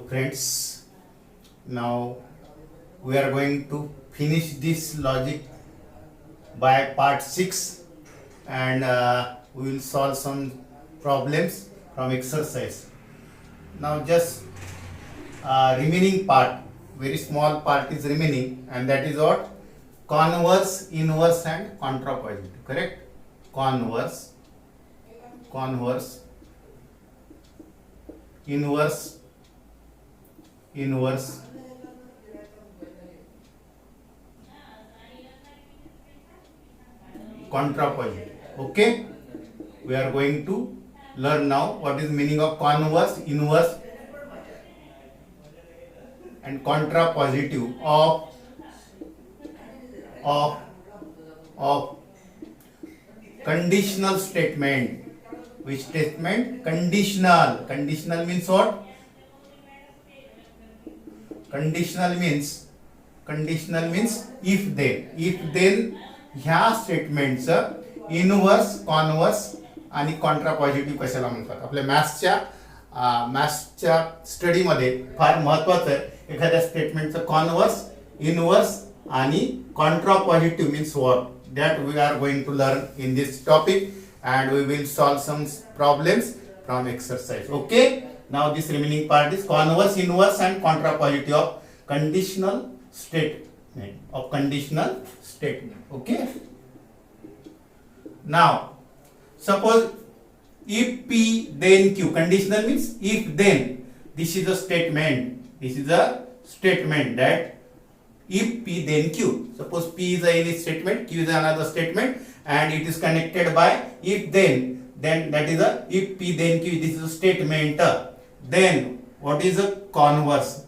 friends, now we are going to finish this logic by part 6, and we will solve some problems from exercise. Now just remaining part, very small part is remaining, and that is what? Converse, inverse and contrapositive, correct? Converse, inverse, contrapositive. Okay, we are going to learn now what is meaning of converse, inverse and contrapositive of conditional statement. Which statement? Conditional means what? Conditional means if then ह्या स्टेटमेंटचं inverse, converse आणि contrapositive कशाला म्हणतात? आपल्या मॅथ्सच्या स्टडीमध्ये फार महत्त्वाचं आहे. एखाद्या स्टेटमेंटचं कॉन्वर्स, इनवर्स आणि contrapositive means what, that we are going to learn in this topic, and we will solve some problems from exercise. Okay, now this remaining part is converse, inverse and contrapositive of conditional statement. Okay, now suppose if P then Q, conditional means if then, this is a statement that if P then Q, suppose P is any statement, Q is another statement, and it is connected by if then that is a if P then Q, this is a statement. Then what is a converse?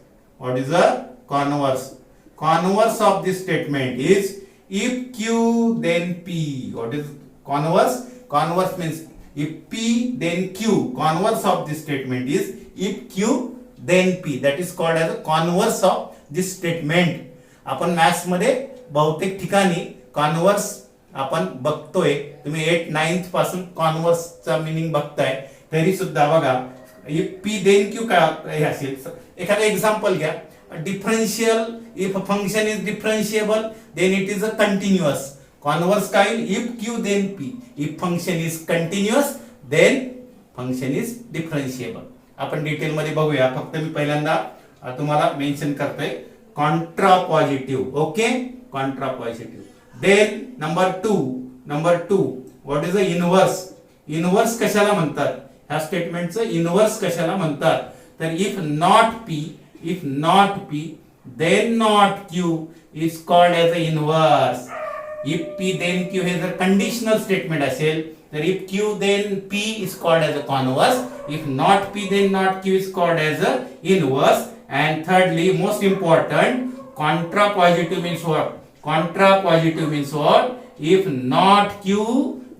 Converse of this statement is if Q then P. What is converse? Converse means if P then Q. Converse of this statement is if Q then P. That is called as a converse of this statement. आपण maths मध्ये बहुतेक ठिकाणी converse आपण बघतोय. तुम्ही 8-9th पासून कॉन्वर्सचा meaning बघताय. तरी सुद्धा बघा पी देन क्यू काय असेल. एखादा एक्झाम्पल घ्या. Differential, if function is differentiable then it is a continuous. Converse काय? If Q then P. If function is continuous then function is differentiable. आपण डिटेल मध्ये बघूया. फक्त मी पहिल्यांदा तुम्हाला मेन्शन करतोय contrapositive. Okay, contrapositive. Then number two, what is the inverse? Inverse कशाला म्हणतात? ह्या स्टेटमेंटचं इनवर्स कशाला म्हणतात? तर if not P then not Q is called as the inverse. If P then Q हे जर कंडिशनल स्टेटमेंट असेल तर if Q then P is called as a converse. If not P then not Q is called as a inverse. And thirdly, most important, contrapositive means what? If not Q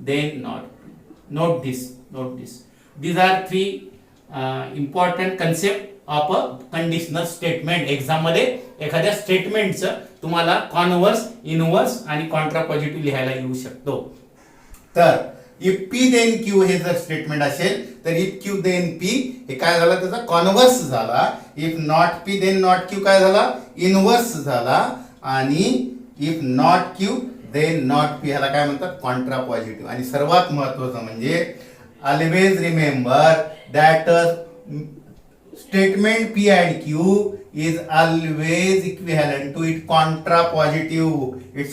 then not P. Note this. These are three important concept of a conditional statement. Exam मध्ये एखाद्या स्टेटमेंटचं तुम्हाला converse, inverse आणि contrapositive लिहायला येऊ शकतो. तर if P then Q हे जर स्टेटमेंट असेल तर if Q then P हे काय झालं? त्याचा कॉन्वर्स झाला. if not P then not Q काय झाला? इनवर्स झाला. आणि if not Q then not P ह्याला काय म्हणतात? कॉन्ट्रापॉझिटिव्ह. आणि सर्वात महत्त्वाचं म्हणजे always remember that statement P and Q is always equivalent to its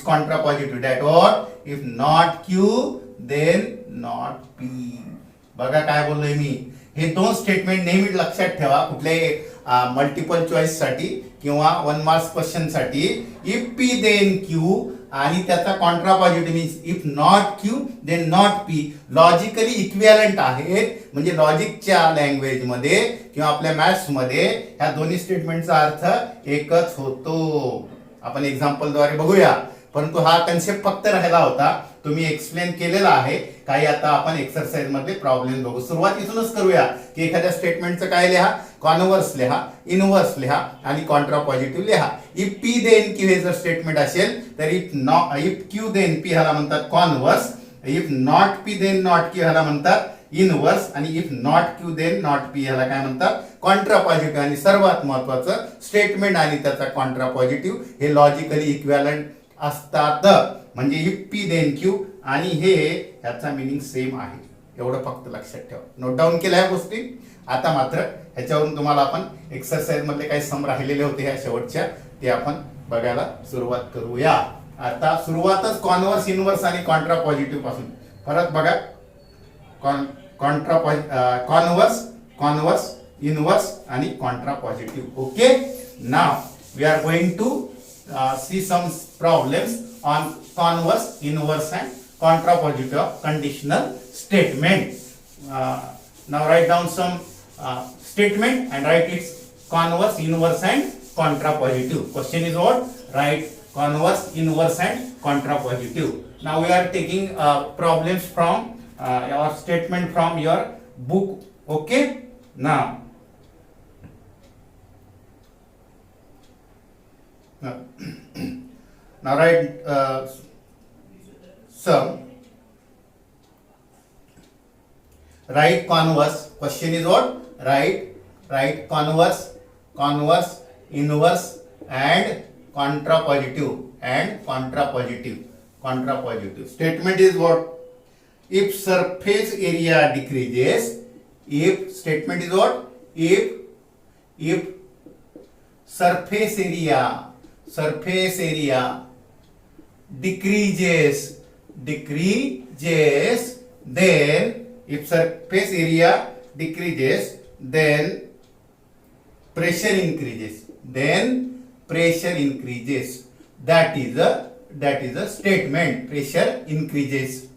contrapositive. That what? If not Q then not P. बघा काय बोललोय मी. हे दोन स्टेटमेंट नेहमी लक्षात ठेवा. कुठल्याही मल्टिपल चॉईस साठी किंवा 1 मार्क्स क्वेश्चन साठी इफ P then Q आणि त्याचा contrapositive means if not Q then not P logically equivalent आहेत. म्हणजे लॉजिकच्या लँग्वेज मध्ये किंवा आपल्या मॅथ्स मध्ये ह्या दोन्ही स्टेटमेंटचा अर्थ एकच होतो. आपण एक्झाम्पल द्वारे बघूया. परंतु हा कन्सेप्ट फक्त राहिला होता. तुम्ही एक्सप्लेन केलेला आहे. काही आता आपण एक्सरसाइज मध्ये प्रॉब्लेम बघू. सुरुवातीतूनच करूया की एखाद्या स्टेटमेंटचं काय लिहा? कॉन्वर्स लिहा, इनवर्स लिहा आणि कॉन्ट्रापॉझिटिव्ह लिहा. इफ P then Q हे जर स्टेटमेंट असेल तर इफ Q then P ह्याला म्हणतात converse. If not P then not Q ह्याला म्हणतात इनवर्स आणि if not Q then not P याला काय म्हणतात कॉन्ट्रा पॉझिटिव्ह. आणि सर्वात महत्वाचं स्टेटमेंट आणि त्याचा कॉन्ट्रा पॉझिटिव्ह हे लॉजिकली इक्विव्हॅलंट असतात. म्हणजे इफ पी देन क्यू आणि हे ह्याचा मिनिंग सेम आहे. एवढं फक्त लक्षात ठेवा. नोट डाऊन केल्या ह्या गोष्टी. आता मात्र ह्याच्यावरून तुम्हाला आपण एक्सरसाइज मधले काही सम राहिलेले होते ह्या शेवटच्या ते आपण बघायला सुरुवात करूया. आता सुरुवातच कॉन्व्हर्स इनवर्स आणि कॉन्ट्रा पॉझिटिव्ह पासून. परत बघा कॉन्व्हर्स इनवर्स आणि contrapositive. Okay. Now we are going to see some problems on converse, inverse and contrapositive of conditional statement. Now write down some statement and write its converse, inverse and contrapositive. Question is what? Write converse, inverse and contrapositive. Now we are taking problems from your statement from your book. Okay. Now write some. Write converse. Question is what? Write converse, inverse and contrapositive. Statement is what? If surface area decreases. If statement is what? If surface area decreases, then if surface area decreases, then pressure increases. That is a statement. Pressure increases.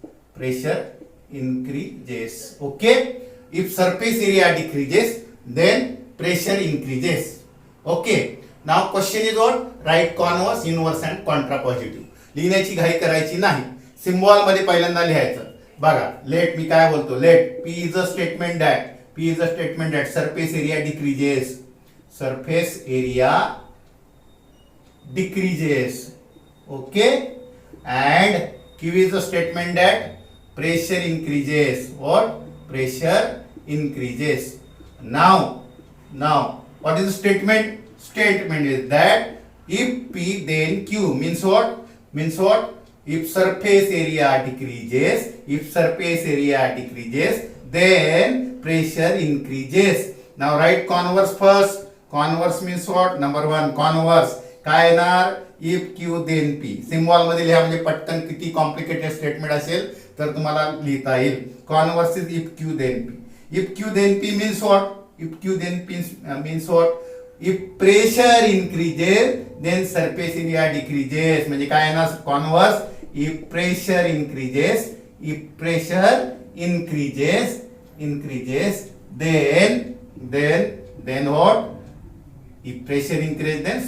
Okay. If surface area decreases, then pressure increases. Okay. Now question is what? Write converse, inverse and contrapositive. लिहिण्याची घाई करायची नाही. Symbol मध्ये पहिल्यांदा लिहायचं. बघा late me काय बोलतो. Let P is a statement that surface area decreases. Okay. And Q is a statement that pressure increases. What? Pressure increases. Now what is the statement? Statement is that if P then Q means what? If surface area decreases, then pressure increases. Now write converse first. Converse means what? Number one, converse काय येणार? if Q then P. Symbol मध्ये लिहा म्हणजे पटकन किती complicated statement असेल तर तुम्हाला लिहिता येईल. Converse is if Q then P. If Q then P means what? Means what? If pressure increases, then surface area decreases. म्हणजे काय येणार? Converse. If pressure increases, then what? If pressure increases, then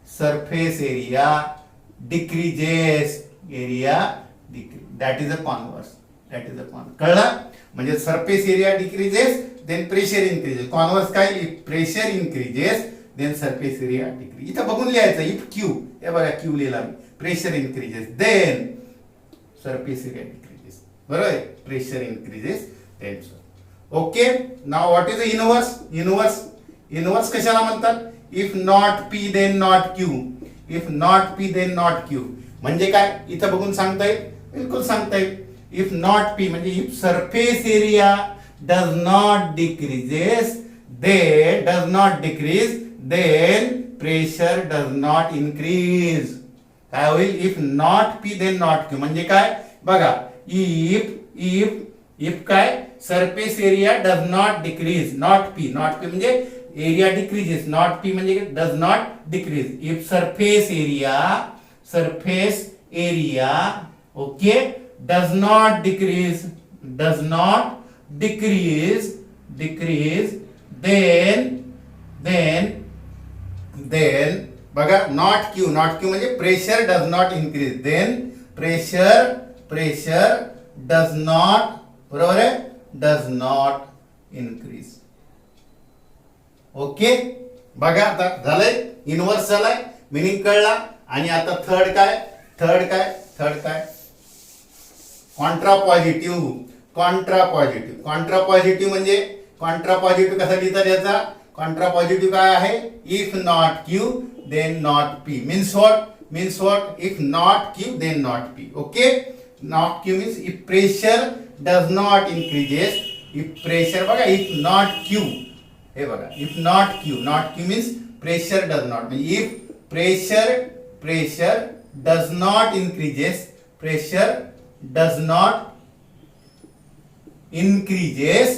surface area decreases. That is a converse. कळलं? म्हणजे surface area decreases then pressure increases. Converse काय? If pressure increases then surface area decrease. इथं बघून लिहायचं. If Q, हे बघा Q लिहिला मी. Pressure increases then surface area decreases. बरोबर? Pressure increases then. Okay. Now what is inverse? Inverse कशाला म्हणतात? If not P then not Q. म्हणजे काय? इथं बघून सांगता येईल. बिलकुल सांगता येईल. If not P म्हणजे if surface area does not decrease, then pressure does not increase. काय होईल? If not P then not Q म्हणजे काय? बघा if काय? surface area does not decrease, not P म्हणजे area decreases, not P म्हणजे does not decrease. If surface area okay does not decrease, then बघा not Q म्हणजे pressure does not increase, then pressure does not, बरोबर आहे, does not increase. Okay. बघा आता झालंय. Inverse झालाय. मिनिंग कळला. आणि आता थर्ड काय? Contra contrapositive. Contrapositive म्हणजे कॉन्ट्रा पॉझिटिव्ह कसा लिहितात याचा? कॉन्ट्रा पॉझिटिव्ह काय आहे? If not Q then not P. Means what? Means what? If not Q then not P. Okay. Not Q means if pressure does not increases. If pressure बघा, if not Q, हे बघा, if not Q, not Q means pressure does not, म्हणजे if pressure does not increases, pressure does not increases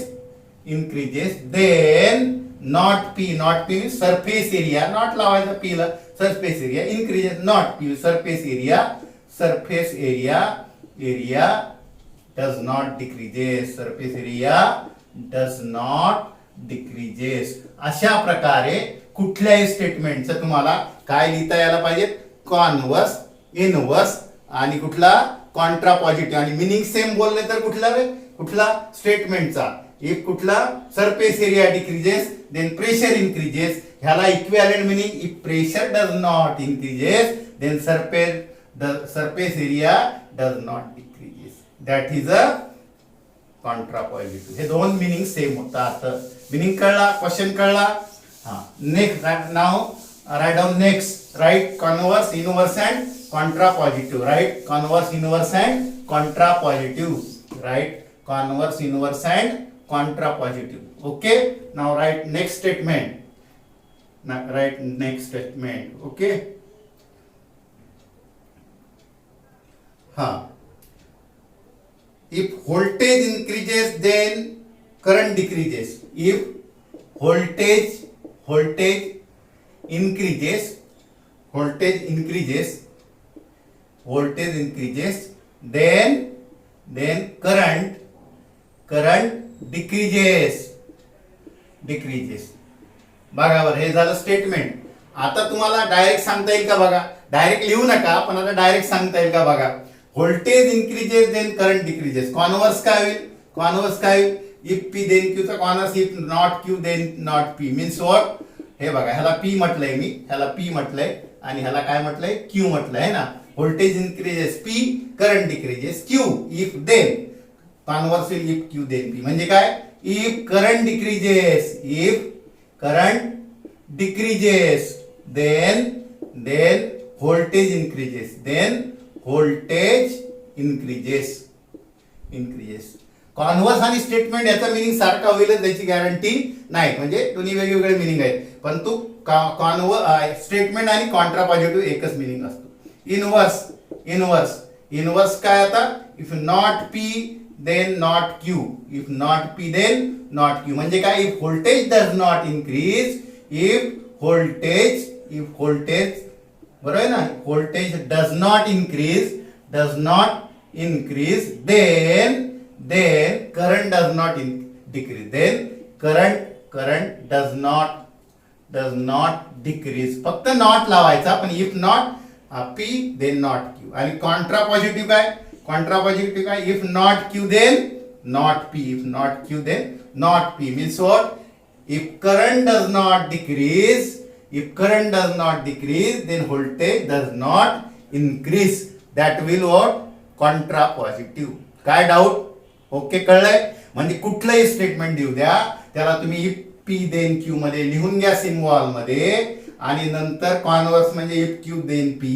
then not p. not p means surface area, not लावायचा p ला, surface area increases, not p, surface area does not decreases, surface area does not decreases. अशा प्रकारे कुठल्याही स्टेटमेंटचं तुम्हाला काय लिहिता यायला पाहिजे? कॉन्व्हर्स, इनव्हर्स आणि कुठला? Contrapositive. आणि मिनिंग सेम बोलले तर कुठला रे? कुठला स्टेटमेंटचा? इफ कुठला? Surface area decreases then pressure increases. ह्याला equivalent meaning if pressure does not increases then surface area does not decreases. That is a contrapositive. हे दोन मिनिंग सेम होतात. मिनिंग कळला? क्वेश्चन कळला? हा. Next now write down. Next write converse, inverse and contrapositive. Write converse, inverse and contrapositive. Right converse, inverse and contra positive. Okay, now write next statement. Now write next statement. Okay, if voltage increases then current decreases. If voltage increases then current decreases. बघा, हे झालं statement. आता तुम्हाला direct सांगता येईल का? बघा, direct लिहू नका, पण आता डायरेक्ट सांगता येईल का? बघा, voltage increases then current decreases. Converse काय होईल? कॉन्व्हर्स काय होईल? इफ पी देन क्यू चा converse if not Q then not P. Means what? हे बघा, ह्याला पी म्हटलंय मी, ह्याला पी म्हटलंय आणि ह्याला काय म्हटलंय? क्यू म्हटलंय ना. Voltage increases P, current decreases Q. If then converse if Q then P म्हणजे काय? If current decreases, then voltage increases. Converse आणि स्टेटमेंट याचा मिनिंग सारखा होईल त्याची गॅरंटी नाही, म्हणजे दोन्ही वेगवेगळे मिनिंग आहेत. परंतु स्टेटमेंट आणि कॉन्ट्रा पॉझिटिव्ह एकच मिनिंग असतो. इनव्हर्स काय? आता if not P then not q, if not p then not q म्हणजे काय? if voltage does not increase, if voltage बरोबर आहे ना, voltage does not increase then current does not decrease, then current does not decrease. फक्त not लावायचा, पण if not p then not q. आणि contrapositive काय? कॉन्ट्रा पॉझिटिव्ह काय? If not Q then not P, if not Q then not P. Means what? If current does not decrease then voltage does not increase. That will what? Contrapositive. काय doubt? Okay, कळलंय? म्हणजे कुठलंही statement देऊ द्या, त्याला तुम्ही if P then Q मध्ये लिहून घ्या सिम्बॉल मध्ये, आणि नंतर कॉन्व्हर्स म्हणजे if Q then P,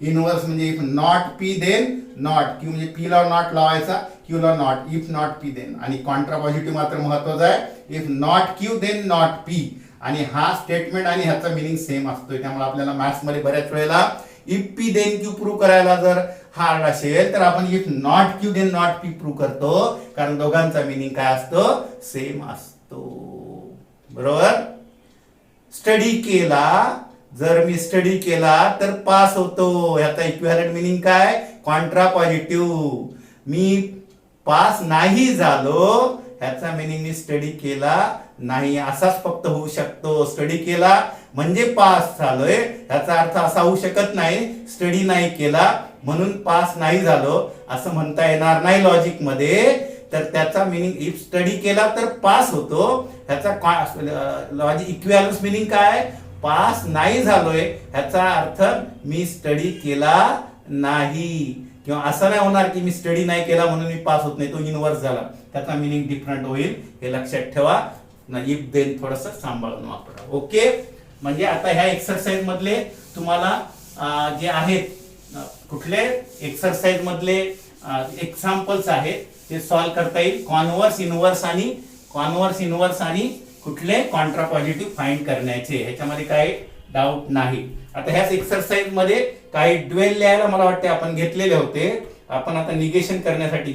inverse म्हणजे if not P then not Q, म्हणजे पी ला नॉट लावायचा, क्यू ला not, if not P then. आणि कॉन्ट्रा पॉझिटिव्ह मात्र महत्वाचा आहे, if not Q then not P. आणि हा स्टेटमेंट आणि ह्याचा मिनिंग सेम असतोय. त्यामुळे आपल्याला मॅथ्स मध्ये बऱ्याच वेळेला if P then Q prove करायला जर हार्ड असेल तर आपण if not Q then not P prove करतो, कारण दोघांचा मिनिंग काय असतो? सेम असतो. बरोबर? स्टडी केला, जर मी स्टडी केला तर पास होतो. याचा इक्विव्हॅलेंट मिनिंग काय? Contrapositive. मी पास नाही झालो, ह्याचा मिनिंग मी स्टडी केला नाही असाच फक्त होऊ शकतो. स्टडी केला म्हणजे पास झालोय, ह्याचा अर्थ असा होऊ शकत नाही स्टडी नाही केला म्हणून पास नाही झालो असं म्हणता येणार नाही लॉजिक मध्ये. तर त्याचा मिनिंग इफ स्टडी केला तर पास होतो, ह्याचा लॉजिक इक्विव्हॅलन्स मिनिंग काय? पास नाही झालोय ह्याचा अर्थ मी स्टडी केला नाही. किंवा असं नाही होणार की मी स्टडी नाही केला म्हणून मी पास होत नाही, तो इनवर्स झाला, त्याचा मिनिंग डिफरंट होईल, हे लक्षात ठेवा. इफ देन थोडस सांभाळून वापरा. ओके, म्हणजे आता ह्या एक्सरसाइज मधले तुम्हाला जे आहेत कुठले एक्सरसाइज मधले एक्झाम्पल्स आहेत ते सॉल्व्ह करता येईल. कॉन्व्हर्स इनवर्स आणि कुठले कॉन्ट्रापॉझिटिव्ह फाइंड करण्याचे, ह्याच्यामध्ये काही डाऊट नाही. आता ह्याच एक्सरसाइज मध्ये काही ड्वेल लिहायला मला वाटते आपण घेतलेले होते. आपण आता निगेशन करण्यासाठी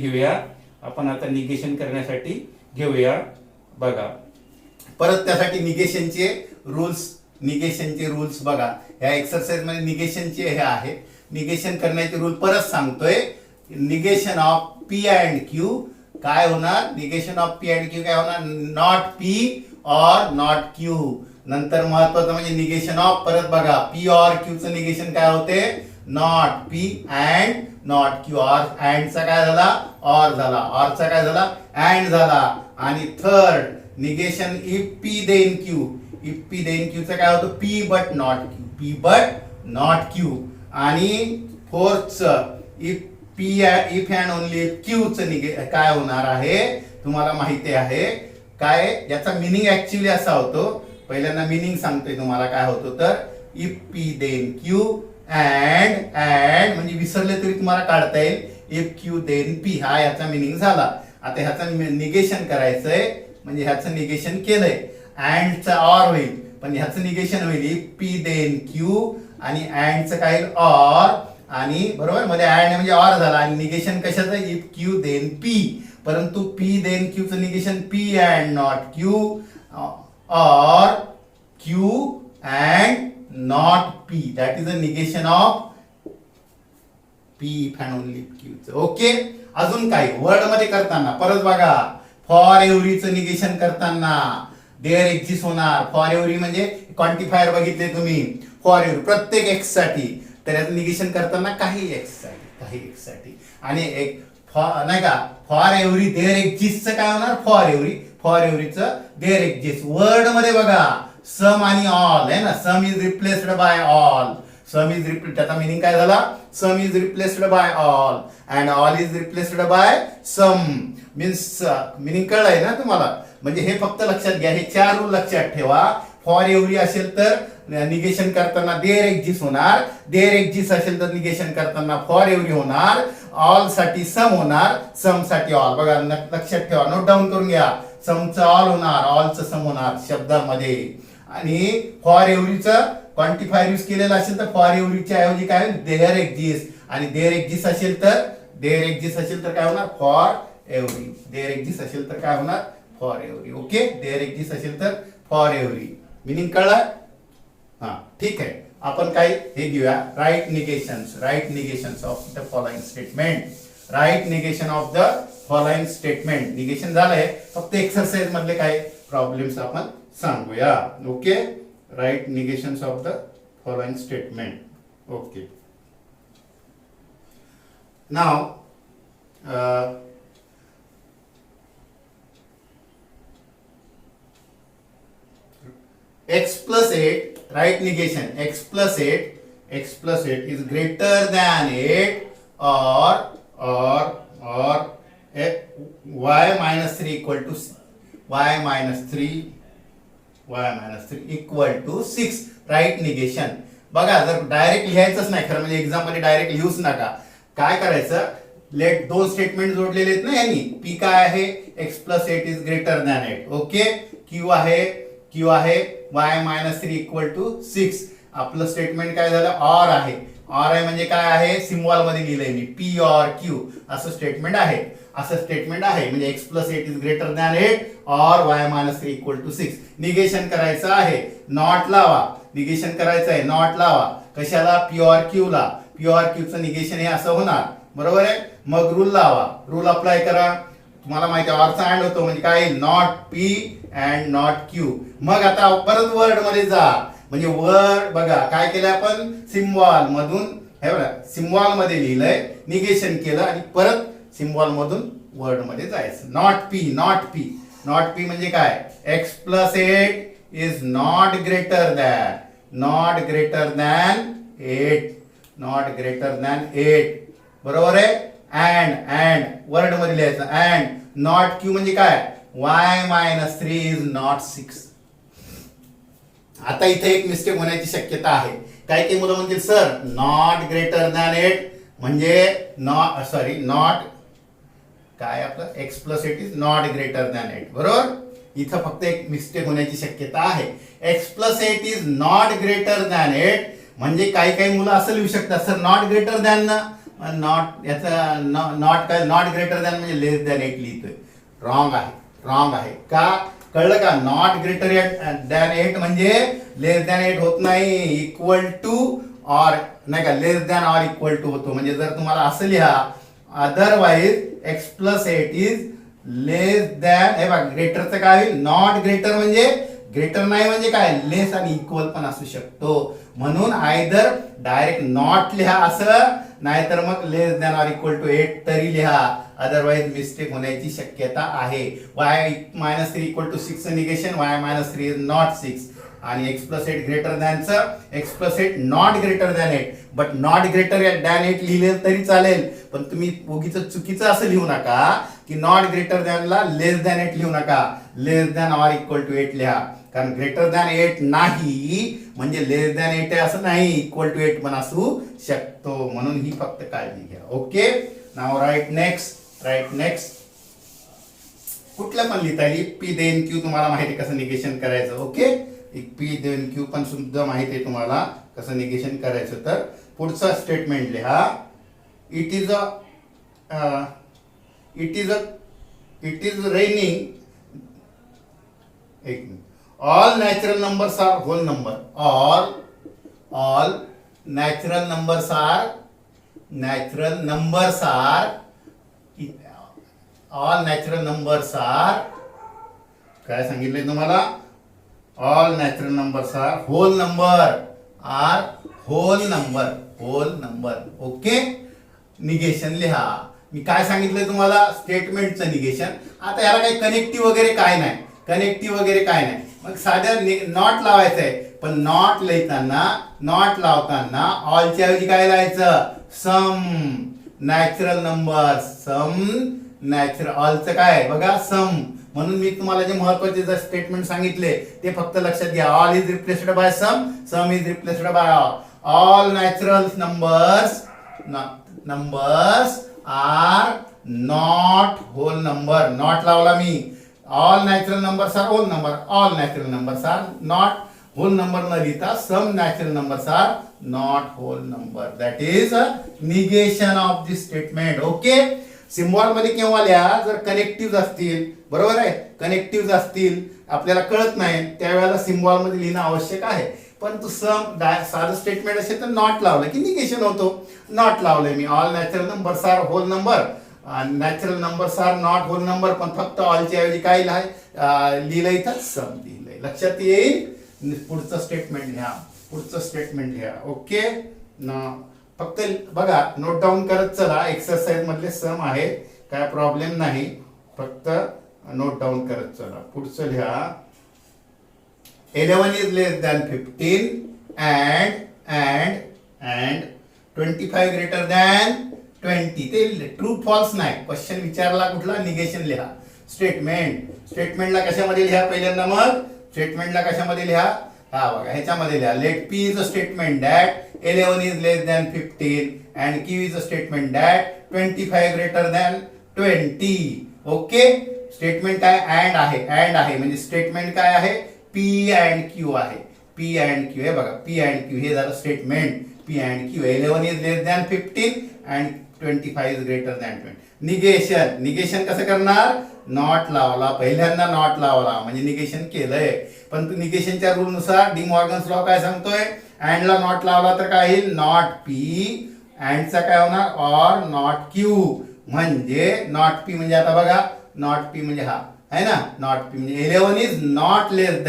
घेऊया. बघा परत त्यासाठी निगेशनचे रूल्स बघा. ह्या एक्सरसाइज मध्ये निगेशनचे हे आहे. निगेशन करण्याचे रूल परत सांगतोय. Negation of P and Q काय होणार? Negation of P and Q काय होणार? नॉट पी और नॉट क्यू. नंतर महत्वाचं म्हणजे निगेशन ऑफ, परत बघा पी और क्यू चं निगेशन काय होते? Not P and not Q. और अँड चा काय झाला? और झाला. और चा काय झाला? अँड झाला. आणि third negation if P then Q. If P then Q चा काय होतं? P but not Q. आणि fourth if and only Q च काय होणार आहे? तुम्हाला माहिती आहे काय? याचा मिनिंग ऍक्च्युअली असा होतो. पहिल्यांदा मिनिंग सांगतोय तुम्हाला काय होतो तर if P then Q and म्हणजे विसरले तरी तुम्हाला काढता येईल. इफ क्यू देन पी हा याचा मिनिंग झाला. आता ह्याचं निगेशन करायचंय म्हणजे ह्याचं निगेशन केलंय. अँडचा ऑर होईल पण ह्याचं निगेशन होईल इफ पी देन क्यू आणि अँडचं काय होईल? ऑर. आणि बरोबर मध्ये अँड म्हणजे ऑर झाला आणि निगेशन कशाचं? If Q then P. परंतु पी देन क्यू चं negation P and not Q or Q and not P. That is the negation of P if and only Q. Okay, अजून काय word मध्ये करताना परत बघा. फॉर एव्हरीचं निगेशन करताना there exist होणार. फॉर एव्हरी म्हणजे क्वांटिफायर बघितले तुम्ही. फॉर एव्हरी प्रत्येक एक्स साठी, तर याचं निगेशन करताना काही एक्स साठी आणि एक नाही का फॉर एव्हरी देअर एक्झिस्टचं काय होणार? फॉर एव्हरीचं देअर एक्झिस्ट. वर्ड मध्ये बघा सम आणि ऑल आहे ना. Some is replaced by all. त्याचा मिनिंग काय झाला? Some is replaced by all and all is replaced by some. Means meaning कळलंय ना तुम्हाला? म्हणजे हे फक्त लक्षात घ्या. हे 4 रूल लक्षात ठेवा. फॉर एव्हरी असेल तर निगेशन करताना देअर एक्झिस्ट होणार. देअर एक्झिस्ट असेल तर निगेशन करताना फॉर एव्हरी होणार. ऑल साठी सम होणार. सम साठी ऑल. बघा लक्षात ठेवा, नोट डाऊन करून घ्या. समचं ऑल होणार, ऑलचं सम होणार शब्दामध्ये. आणि फॉर एव्हरीचं क्वांटिफायर यूज केलेलं असेल तर फॉर एव्हरीच्या ऐवजी काय होईल? There exist. आणि देअर एक्झिस्ट असेल तर काय होणार? For every. देअर एक्झिस्ट असेल तर काय होणार? For every. Okay, there exist असेल तर फॉर एव्हरी. मिनिंग कळलं? हा ठीक आहे. आपण काय हे घेऊया. Write negations of the following statement. Write negation of the following statement. Negation झालंय, फक्त एक्सरसाइज मधले काय प्रॉब्लेम्स आपण सांगूया. Okay, write negations of the following statement. Okay, नाव x plus 8, right negation, x plus 8 is greater than 8 or y minus 3 equal to y minus 3 equal to 6. right negation. बघा जर direct लिहायचंच नाही खरं म्हणजे एक्झाम मध्ये direct लिहूच नका. काय करायचं? लेट दोन स्टेटमेंट जोडलेले आहेत ना यांनी. पी काय आहे? x plus 8 is greater than 8. Okay, Q आहे y minus 3 equal to 6. आपलं स्टेटमेंट काय झालं? ऑर आहे. ऑर आहे म्हणजे काय आहे? सिम्बॉल मध्ये लिहिलंय मी पी और क्यू असं स्टेटमेंट आहे. म्हणजे x plus 8 is greater than 8 और y minus 3 equal to 6. Negation करायचं आहे. नॉट लावा. निगेशन करायचं आहे. नॉट लावा. कशाला? पी और क्यू ला. पी और क्यू चं निगेशन हे असं होणार. बरोबर आहे. मग रूल लावा. रूल अप्लाय करा. तुम्हाला माहिती आहे ऑरचा अँड होतो म्हणजे काय? Not P and not Q. मग आता परत वर्ड मध्ये जा. म्हणजे वर्ड बघा काय केलं आपण? सिम्बॉल मधून हे बघा सिम्बॉल मध्ये लिहिलंय, निगेशन केलं आणि परत सिम्बॉल मधून वर्ड मध्ये जायचं. नॉट पी म्हणजे काय? x plus 8 is not greater than 8. बरोबर आहे. अँड वर्ड मध्ये लिहायचं अँड नॉट क्यू म्हणजे काय, y-3 इज नॉट 6. आता इथे एक मिस्टेक होण्याची शक्यता आहे. काही काही मुलं म्हणतील सर नॉट ग्रेटर दॅन 8 म्हणजे नॉट काय आपलं x plus 8 is not greater than 8. बरोबर, इथं फक्त एक मिस्टेक होण्याची शक्यता आहे. x plus 8 is not greater than 8 म्हणजे काही काही मुलं असं लिहू शकतात सर नॉट ग्रेटर दॅन ना, नॉट याचा नॉट काय, नॉट ग्रेटर दॅन म्हणजे लेस दॅन 8 लिहितोय. रॉंग आहे, रॉंग आहे. का कळलं का, नॉट ग्रेटर दॅन 8 म्हणजे लेस दॅन 8 होत नाही, इक्वल टू ऑर नाही का, लेस दॅन ऑर इक्वल टू होतो. म्हणजे जर तुम्हाला असं लिहा otherwise x plus 8 is less than, हे बघा ग्रेटरचं काय होईल, नॉट ग्रेटर म्हणजे ग्रेटर नाही म्हणजे काय, लेस आणि इक्वल पण असू शकतो. म्हणून आयदर डायरेक्ट नॉट लिहा असं, नाहीतर मग less than or equal to 8 तरी लिहा, अदरवाईज मिस्टेक होण्याची शक्यता आहे. y-3 equal to 6 negation, y-3 is not 6 आणि x प्लस 8 ग्रेटर दॅनचं x plus 8 not greater than 8, but not greater than 8 लिहिले तरी चालेल. पण तुम्ही उगीच चुकीचं असं लिहू नका की नॉट ग्रेटर दॅनला लेस दॅन 8 लिहू नका, लेस दॅन ऑर इक्वल टू 8 लिहा. कारण ग्रेटर दॅन 8 नाही म्हणजे लेस दॅन 8 आहे असं नाही, इक्वल टू 8 पण असू शकतो. म्हणून ही फक्त काळजी घ्या. ओके, नाव राईट नेक्स्ट, राईट नेक्स्ट. कुठलं पण लिहिता येईल, पी देन क्यू तुम्हाला माहिती आहे कसं निगेशन करायचं. ओके, एक पी देन क्यू पण सुद्धा माहिती आहे तुम्हाला कसं निगेशन करायचं. तर पुढचं स्टेटमेंट लिहा, इट इज रेनिंग, एक minute, all natural numbers are whole number, all natural numbers are काय सांगितलंय तुम्हाला, all natural numbers are whole number. Okay, negation लिहा. मी काय सांगितलंय तुम्हाला, स्टेटमेंटचं निगेशन. आता याला काही कनेक्टिव्ह वगैरे काय नाही, मग साध्या नॉट लावायचं आहे. पण नॉट लावताना ऑलच्या ऐवजी काय लिहायचं, सम नॅचरल नंबर, ऑलचं काय बघा सम. म्हणून मी तुम्हाला जे महत्वाचे जर स्टेटमेंट सांगितले ते फक्त लक्षात घ्या. All is replaced by some is replaced by all natural numbers are not whole number. Not लावला मी, all natural numbers are whole number, all natural numbers are not whole number न लिहिता some natural numbers are not whole number. That is a negation of this statement. Okay, symbol मध्ये केव्हा लिहा, जर connective असतील, बरोबर आहे, कनेक्टिव्ह असतील आपल्याला कळत नाही त्यावेळेला सिम्बॉल मध्ये लिहिणं आवश्यक आहे. पण तू साधं स्टेटमेंट असेल तर नॉट लावलं की निगेशन होतो. नॉट लावलंय मी, all natural numbers are whole number, natural numbers are not whole number, पण फक्त ऑलच्या ऐवजी काय लिहिलं इथं सम लिहिलंय. लक्षात येईल. पुढचं स्टेटमेंट लिहा. ओके, फक्त बघा नोट डाऊन करत चला, एक्सरसाइज मधले सम आहे, काय प्रॉब्लेम नाही, फक्त नोट डाऊन करत चला. पुढचं लिहा, 11 is less than 15 and 25 greater than 20. ते ट्रू फॉल्स नाही, क्वेश्चन विचारला कुठला, निगेशन लिहा. स्टेटमेंटला कशामध्ये लिहा पहिल्यांदा, मग स्टेटमेंटला कशामध्ये लिहा, हा बघा ह्याच्यामध्ये लिहा. Let P is a statement that 11 is less than 15 and Q is a statement that 25 greater than 20. Okay, statement काय, अँड आहे म्हणजे स्टेटमेंट काय आहे, पी अँड क्यू आहे. पी अँड क्यू हे बघा, पी अँड क्यू हे झालं statement. P and Q 11 is less than 15 and 25 is greater than 20. Negation कसं करणार, नॉट लावला, पहिल्यांदा नॉट लावला म्हणजे निगेशन केलंय. पण निगेशनच्या रूल नुसार डी मॉर्गन्स लॉ काय सांगतोय, अँडला नॉट लावला तर काय येईल, नॉट पी, अँडचा काय होणार, ऑर नॉट क्यू. म्हणजे नॉट पी म्हणजे आता बघा, नॉट पी म्हणजे हा आहे ना, नॉट पी म्हणजे 11 is not less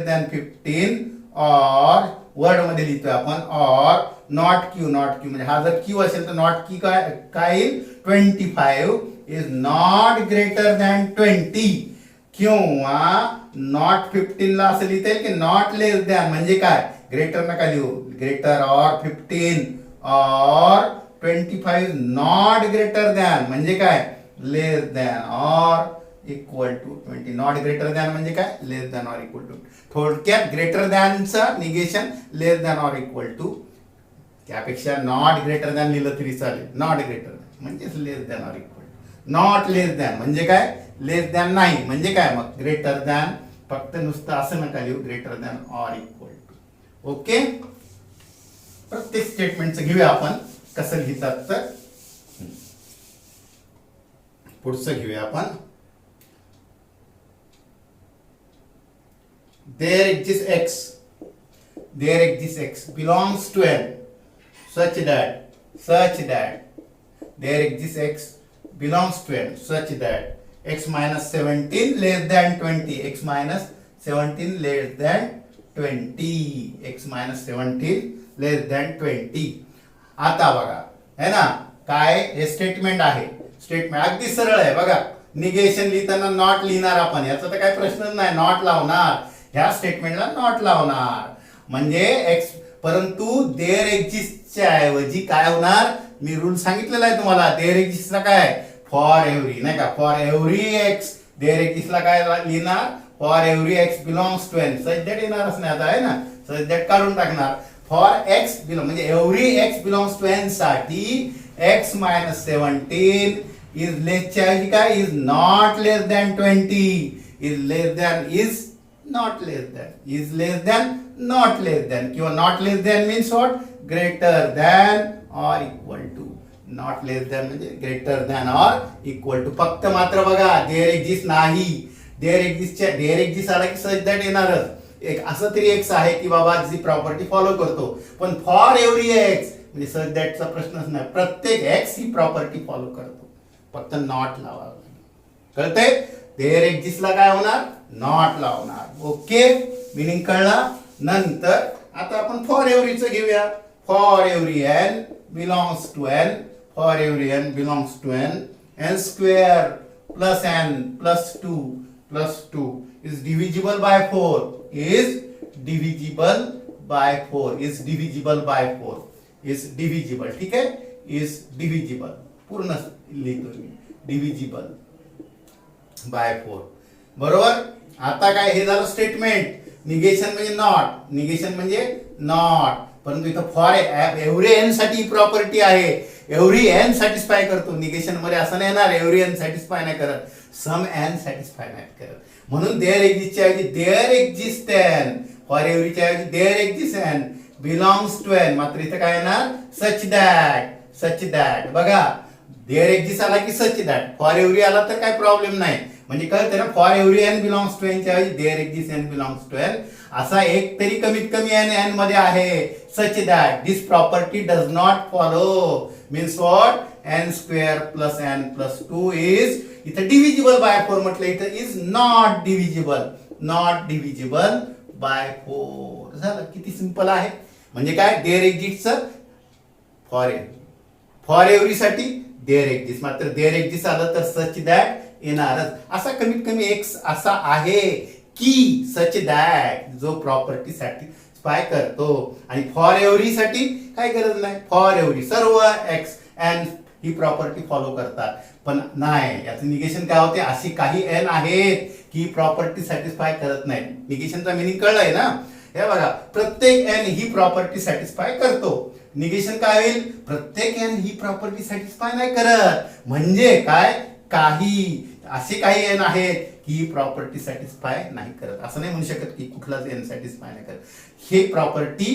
than 15 or word मध्ये लिहितोय आपण, ऑर नॉट क्यू म्हणजे हा जर क्यू असेल तर नॉट क्यू काय येईल, 25 इज नॉट ग्रेटर दॅन 20. किंवा नॉट 15 ला असं लिहिता येईल की नॉट लेस दॅन म्हणजे काय, ग्रेटर नका लिहू, greater or 15 or 25 not greater than म्हणजे काय less than or equal to 20 not greater than म्हणजे काय less than or equal to थोडक्यात ग्रेटर दॅनचं negation less than or equal to त्यापेक्षा नॉट ग्रेटर दॅन लिहिलं तरी चालेल नॉट ग्रेटर दॅन म्हणजेच less than or equal to not less than म्हणजे काय लेस दॅन नाही म्हणजे काय मग ग्रेटर दॅन फक्त नुसतं असं नका लिहू greater than or equal to okay प्रत्येक स्टेटमेंटचं घेऊया आपण कसं लिहितात तर पुढचं घेऊया आपण there exists x belongs to n such that there exists x belongs to n such that x minus 17 less than 20 x minus 17 less than 20 x minus 17 less than 20 आता बघा है ना काय हे स्टेटमेंट आहे स्टेटमेंट अगदी सरळ आहे बघा निगेशन लिहिताना नॉट लिहिणार आपण याचा तर काही प्रश्नच नाही नॉट लावणार ह्या स्टेटमेंटला नॉट लावणार म्हणजे एक्स परंतु देअर एक्झिस्टच्या ऐवजी काय होणार मी रूल सांगितलेला आहे तुम्हाला देअर एक्झिस्टला काय फॉर एव्हरी नाही का फॉर एव्हरी एक्स देअर एक्झिस्टला काय लिहिणार for every X belongs to N such that येणारच नाही आता आहे ना सच दॅट काढून टाकणार फॉर एक्स बिलॉंग म्हणजे every X belongs to N साठी एक्स मायनस 17 इज लेसच्या ऐवजी काय is not less than 20 is less than is not less than is less than not less than किंवा not less than means what greater than or equal to not less than म्हणजे greater than or equal to फक्त मात्र बघा there exist नाही there exist आला की such that येणारच एक असं तरी एक्स आहे की बाबा जी प्रॉपर्टी फॉलो करतो पण फॉर एव्हरी एक्स म्हणजे such that चा प्रश्नच नाही प्रत्येक एक्स ही प्रॉपर्टी फॉलो करतो फक्त नॉट लावा कळतंय देअर एक्झिस्टला काय होणार नॉट लावणार ओके मिनिंग कळला नंतर आता आपण फॉर एव्हरीचं घेऊया for every N belongs to N for every N belongs to N N square plus N plus two is divisible by 4 is divisible by 4 is divisible by 4 is divisible ठीक आहे is divisible पूर्ण लिहितो मी divisible by 4 बरोबर आता काय हे झालं statement negation म्हणजे नॉट परंतु इथं फॉर एव्हरी एन साठी प्रॉपर्टी आहे एव्हरी एन सॅटिस्फाय करतो निगेशन मध्ये असं नाही येणार एव्हरी एन सॅटिस्फाय नाही करत सम एन सॅटिस्फाय नाही करत म्हणून देअर एक्झिस्टच्या ऐवजी देअर एक्झिस्ट एन फॉर एव्हरीच्या ऐवजी there exist N belongs to N मात्र इथं काय येणार सच दॅट बघा देअर एक्झिस्ट आला की सच दॅट फॉर एव्हरी आला तर काय प्रॉब्लेम नाही म्हणजे कळतं ना for every N belongs to N च्या ऐवजी there exist N belongs to N असा एक तरी कमीत कमी एन एन मध्ये आहे such that this property does not follow means what N square plus N plus 2 is इथं डिव्हिजिबल बाय 4 म्हटलं इथं इज नॉट डिव्हिजिबल बाय 4 झालं किती सिंपल आहे म्हणजे काय देअर एक्झिस्ट फॉर एव्हरी साठी देअर एक्झिस्ट मात्र देअर एक्झिस्ट आलं तर सच दॅट येणारच असा कमीत कमी एक्स असा आहे की सच दॅट जो प्रॉपर्टी सॅटिस्फाय करतो आणि फॉर एव्हरी साठी काय गरज नाही फॉर एव्हरी सर्व एक्स एन ही प्रॉपर्टी फॉलो करतात पण नाही याचं निगेशन काय होते अशी काही एन आहेत की प्रॉपर्टी सॅटिस्फाय करत नाही निगेशनचा मिनिंग कळलाय ना हे बघा प्रत्येक एन ही प्रॉपर्टी सॅटिस्फाय करतो निगेशन काय होईल प्रत्येक एन ही प्रॉपर्टी सॅटिस्फाय नाही करत म्हणजे काय असे काही एन आहेत की प्रॉपर्टी सॅटिस्फाय नाही करत असं नाही म्हणू शकत की कुठलाच एन सॅटिस्फाय नाही करत हे प्रॉपर्टी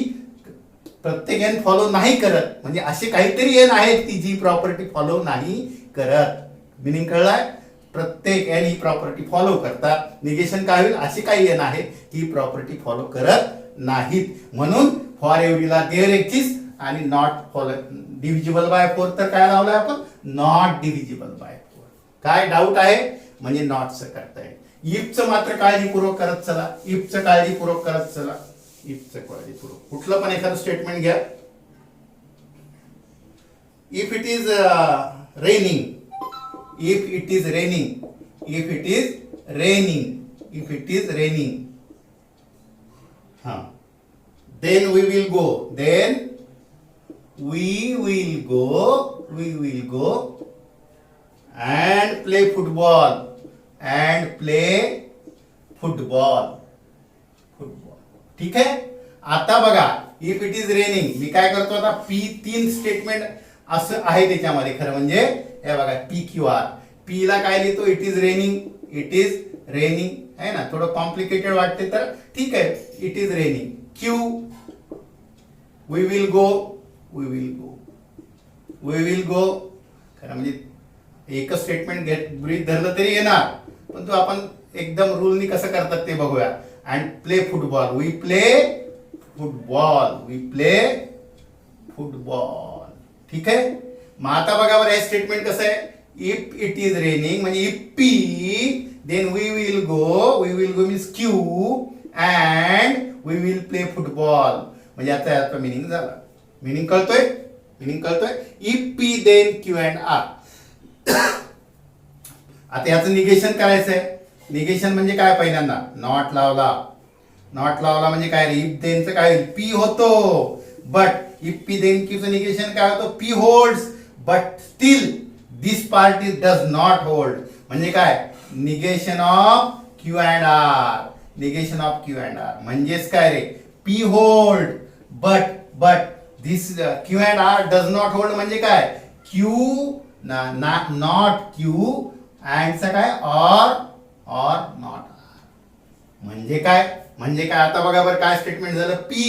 प्रत्येक एन फॉलो नाही करत म्हणजे असे काहीतरी एन आहेत की जी प्रॉपर्टी फॉलो नाही करत मिनिंग कळलाय प्रत्येक एन ही प्रॉपर्टी फॉलो करतात निगेशन काय होईल असे काही एन आहेत की प्रॉपर्टी फॉलो करत नाहीत म्हणून फॉर एव्हरीला देअर एक्झिस्ट आणि नॉट फॉलो डिव्हिजिबल बाय 4 तर काय लावलंय आपण नॉट डिव्हिजिबल बाय 4 काय डाऊट आहे म्हणजे नॉटचं करता येईल इफचं मात्र काळजीपूर्वक करत चला इफचं काळजीपूर्वक कुठलं पण एखादं स्टेटमेंट घ्या इफ इट इज रेनिंग हा then we will go we will go and play football ठीक आहे. आता बघा इफ इट इज रेनिंग, मी काय करतो आता पी 3 स्टेटमेंट असं आहे त्याच्यामध्ये. खरं म्हणजे हे बघा पी क्यू आर, पी ला काय लिहितो, इट इज रेनिंग आहे ना, थोडं कॉम्प्लिकेटेड वाटते तर ठीक आहे, it is raining. Q we will go खरं म्हणजे एकच स्टेटमेंट गृहीत धरलं तरी येणार, पण तो आपण एकदम रूलनी कसं करतात ते बघूया. And play football, we play football ठीक आहे. मग आता बघा बरं हे स्टेटमेंट कसं आहे, इफ इट इज रेनिंग म्हणजे if P then we will go means Q and we will play football. म्हणजे आता याचा मिनिंग झाला. मिनिंग कळतोय. If P then Q and R. आता याचं निगेशन करायचंय. निगेशन म्हणजे काय, पहिल्यांदा नॉट लावला म्हणजे काय, इफ देनचं काय पी होतो, बट इफ पी देन क्यूचं निगेशन काय होतं, P holds but still this part is does not hold. म्हणजे काय, negation of Q and R. म्हणजेच काय रे, P hold but this Q and R does not hold. म्हणजे काय, क्यू नॉट क्यू अँडचा काय और नॉट. म्हणजे काय आता बघा बरं काय स्टेटमेंट झालं, P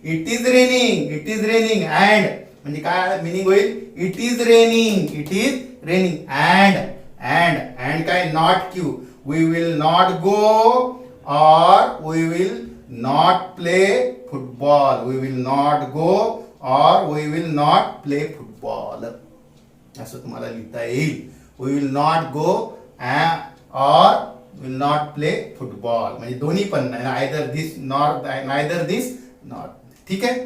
it is raining and म्हणजे काय मिनिंग होईल, इट इज रेनिंग अँड काय, not Q we will not go or we will not play football. असं तुम्हाला लिहिता येईल. वी विल नॉट गो और विल नॉट प्ले फुटबॉल. म्हणजे दोन्ही पण नाही, नायदर दिस नॉट. ठीक आहे,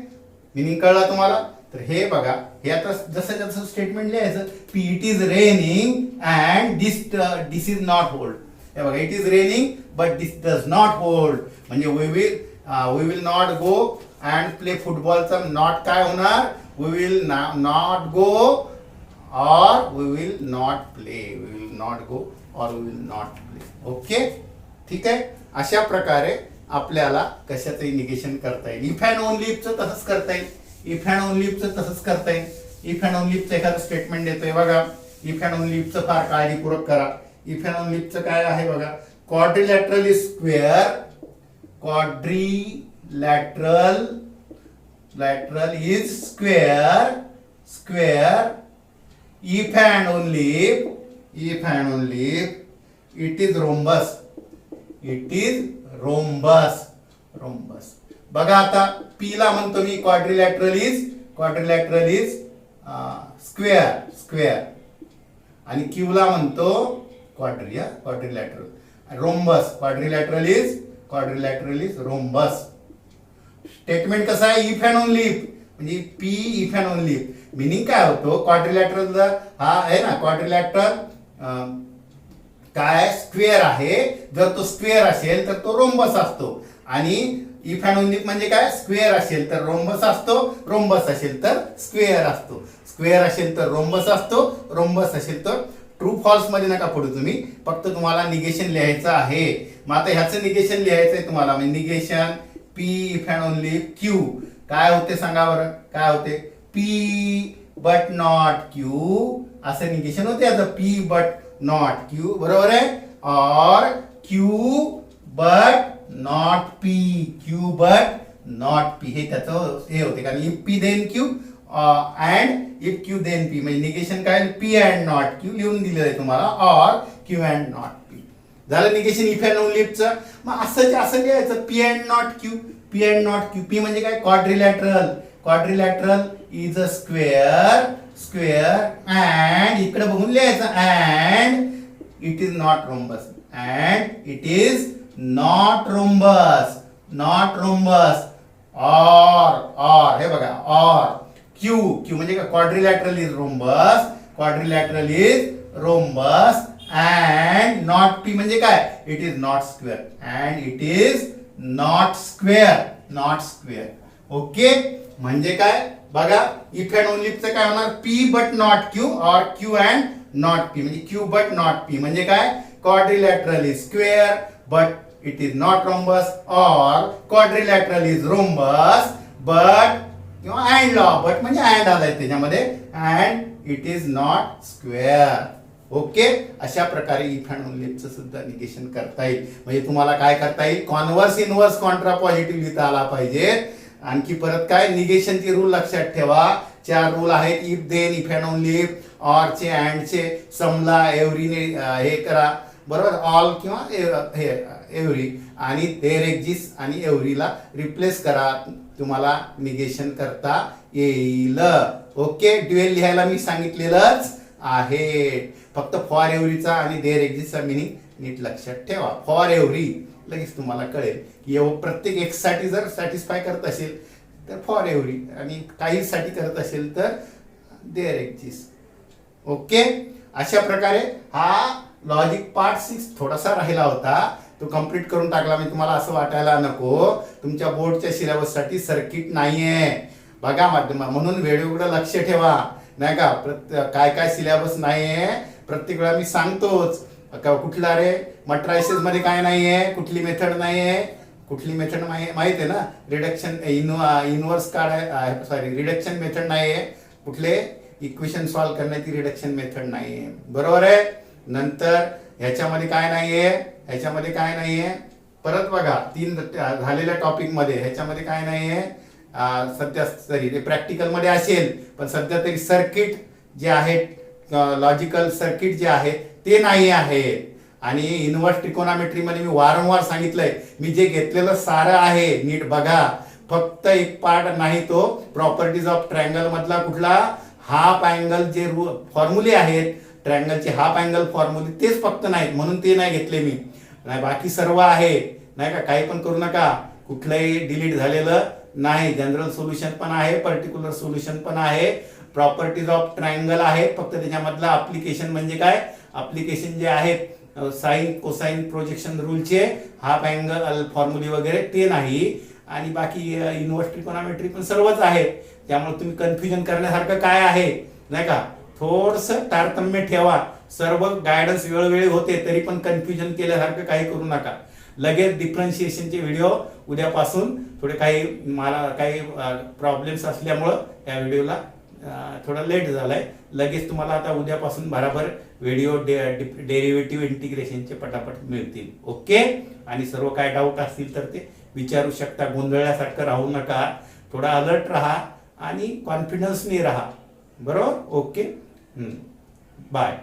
मिनिंग कळला तुम्हाला. तर हे बघा, हे आता जसं स्टेटमेंट लिहायचं, P it is raining and this is not hold. हे बघा, it is raining but this does not hold. म्हणजे we will not go and play फुटबॉलचा नॉट काय होणार, we will not go or we will not play. Okay, ठीक आहे. अशा प्रकारे आपल्याला कशाचंही निगेशन करता येईल. इफ अँड ओनली इफचं तसंच करता येईल. इफ अँड ओनली इफचं एखादं स्टेटमेंट देतोय बघा. इफ अँड ओनली इफचं फार काळजीपूर्वक करा. इफ अँड ओनली इफचं काय आहे बघा, quadrilateral is square, quadrilateral is square. If and only it is rhombus. बघा आता P ला म्हणतो मी क्वाड्रिलॅटरल इज स्क्वेअर आणि Q ला म्हणतो quadrilateral. Rhombus, quadrilateral is rhombus. Statement कसं आहे, इफ अँड ओनली इफ म्हणजे P if and only if. Meaning काय होतो, क्वाड्रिलॅटरल हा आहे ना, क्वाड्रिलॅटरल काय स्क्वेअर आहे. जर तो स्क्वेअर असेल तर तो रोम्बस असतो. आणि इफ अँड ओनली म्हणजे काय, स्क्वेअर असेल तर रोम्बस असतो, रोम्बस असेल तर स्क्वेअर असतो. स्क्वेअर असेल तर रोम्बस असतो, रोम्बस असेल तर ट्रू फॉल्स मध्ये नका पडू तुम्ही, फक्त तुम्हाला निगेशन लिहायचं आहे. मग आता ह्याचं निगेशन लिहायचं आहे तुम्हाला. म्हणजे negation P if and only Q काय होते सांगा बरं, काय होते, पी बट नॉट क्यू असं निगेशन होते. आता पी बट नॉट क्यू बरोबर आहे, और क्यू बट नॉट पी हे त्याचं हे होते. कारण if P then Q and if Q then P म्हणजे निगेशन काय, पी अँड नॉट क्यू लिहून दिलेलं आहे तुम्हाला, or Q and not P झालं निगेशन इफ अँड ओनली इफचं. मग असं लिहायचं, P and not Q. P म्हणजे काय, quadrilateral is a square and इकडे बघून लिहायचं, and it is not rhombus. Or हे बघा, और क्यू म्हणजे काय, quadrilateral is rhombus and not P म्हणजे काय, it is not square. Okay, म्हणजे काय, बघा इफ अँड ओनली इफचं काय होणार, पी बट नॉट क्यू और क्यू अँड नॉट पी, म्हणजे क्यू बट नॉट पी म्हणजे काय, quadrilateral is square but it is not rhombus or quadrilateral is rhombus but किंवा and law, but म्हणजे and आलाय त्याच्यामध्ये, and it is not square. Okay, अशा प्रकारे if and only चं सुद्धा निगेशन करता येईल. म्हणजे तुम्हाला काय करता येईल, कॉन्व्हर्स इनव्हर्स कॉन्ट्रा पॉझिटिव्ह लिहिता आला पाहिजे. आणखी परत काय, निगेशनचे रूल लक्षात ठेवा. 4 रूल आहेत, if then, if and only if, or चे, अँड चे, समला, एव्हरीने हे करा बरोबर, ऑल किंवा हे एव्हरी, आणि देर एक्झिस्ट आणि एव्हरीला रिप्लेस करा, तुम्हाला निगेशन करता येईल. ओके, ड्युएल लिहायला मी सांगितलेलंच आहे. फक्त फॉर एव्हरीचा आणि देर एक्झिस्टचा मिनिंग नीट लक्षात ठेवा. फॉर एव्हरी लगेच तुम्हाला कळेल की प्रत्येक एक्स साठी जर सॅटिस्फाय करत असेल तर फॉर एव्हरी, आणि काही साठी करत असेल तर देर एक्झिस्ट. ओके, अशा प्रकारे हा लॉजिक पार्ट 6 थोडासा राहिला होता, तो कंप्लीट करून टाकला मी. तुम्हाला असं वाटायला नको तुमच्या बोर्डच्या सिलेबस साठी सर्किट नाहीये. बघा म्हणून वेळेकडे लक्ष ठेवा, नाही का. काय काय सिलेबस नाहीये प्रत्येक वेळा मी सांगतोच. कुठला रे, मट्रायसिस मध्ये काय नाहीये, कुठली मेथड नाहीये, कुठली मेथड माहित आहे ना, रिडक्शन इनवर्स काढाय, सॉरी रिडक्शन मेथड नाहीये, कुठले इक्वेशन सॉल्व्ह करण्याची रिडक्शन मेथड नाहीये, बरोबर आहे. नंतर ह्याच्यामध्ये काय नाहीये, ह्याच्यामध्ये काय नाहीये, परत बघा 3 झालेल्या टॉपिक मध्ये ह्याच्यामध्ये काय नाहीये. सध्या तरी ते प्रॅक्टिकल मध्ये असेल, पण सध्या तरी सर्किट जे आहेत, लॉजिकल सर्किट जे आहे ते नाही आहे. आणि इनव्हर्स ट्रिकोनॉमेट्री मध्ये मी वारंवार सांगितलंय, मी जे घेतलेलं सारं आहे नीट बघा. फक्त एक पार्ट नाही, तो प्रॉपर्टीज ऑफ ट्रायंगल मधला कुठला, हाफ अँगल जे फॉर्म्युले आहेत ट्रायंगलचे, हाफ अँगल फॉर्म्युले तेच फक्त नाहीत, म्हणून ते नाही घेतले मी. नाही बाकी सर्व आहे, नाही का. काही पण करू नका, कुठलंही डिलीट झालेलं नाही. जनरल सोल्युशन पण आहे, पर्टिक्युलर सोल्युशन पण आहे, प्रॉपर्टीज ऑफ ट्रायंगल आहे. फक्त त्याच्यामधलं अप्लिकेशन म्हणजे काय, अप्लिकेशन जे आहेत साइन कोसाइन प्रोजेक्शन रूलचे, हाफ अँगल फॉर्म्युले वगैरे ते नाही. आणि बाकी इनव्हर्स ट्रिकोनॉमेट्री पण सर्वच आहे. त्यामुळे तुम्ही कन्फ्युजन करण्यासारखं काय आहे, नाही का. थोडस तारतम्य ठेवा. सर्व गायडन्स वेळोवेळी होते, तरी पण कन्फ्युजन केल्यासारखं काही करू नका. लगेच डिफरन्शिएशनचे व्हिडिओ उद्यापासून, थोडे काही मला काही प्रॉब्लेम्स असल्यामुळं या व्हिडिओला थोडा लेट झालाय. लगेच तुम्हाला आता उद्यापासून बराबर व्हिडिओ डेरिव्हेटिव्ह इंटिग्रेशनचे पटापट मिळतील. ओके, आणि सर्व काय डाऊट असतील तर ते विचारू शकता. गोंधळल्यासारखं राहू नका, थोडा अलर्ट राहा आणि कॉन्फिडन्सने राहा, बरोबर. Okay, bye.